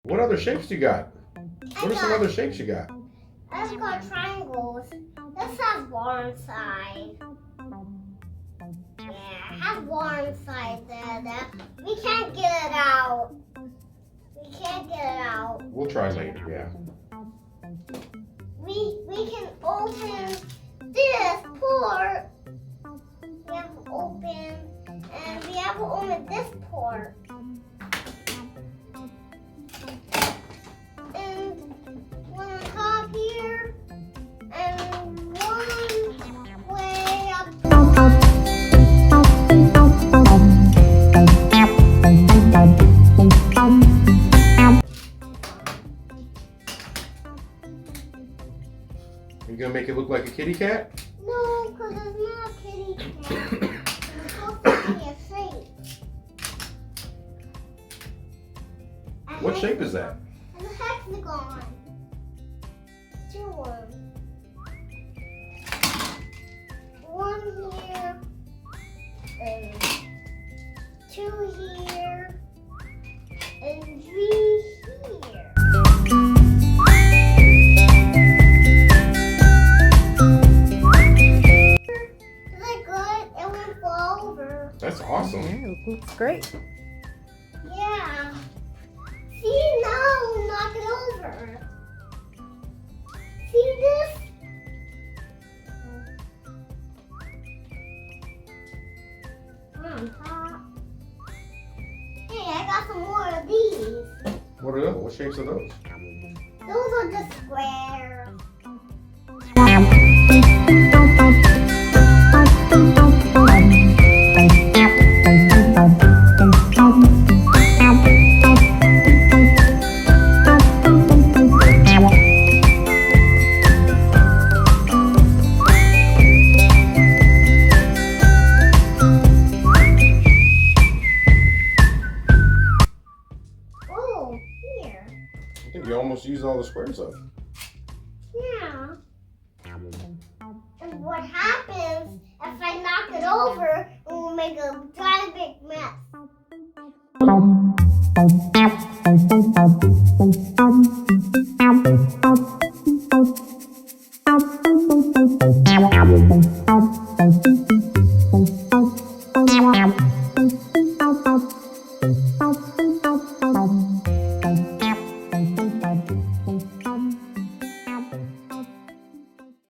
What other shapes you got? What are some other shapes you got? I've got triangles. This has one side. Yeah, it has one side there. We can't get it out. We can't get it out. We'll try later, yeah. We can open this port. We have to open, and we have to open this port. And one on top here, and one way up. You gonna make it look like a kitty cat? No, because it's not a kitty cat. It's supposed to be a shape. What shape is that? It's a hexagon. Two ones. One here, and two here, and three here. Is that good? It won't fall over. That's awesome. Yeah, looks great. Yeah. See, now we'll knock it over. See this? On top. Hey, I got some more of these. What are those? What shapes are those? Those are just squares. Oh, here. I think you almost used all the squares up. Yeah. And what happens if I knock it over, it will make a giant big mess.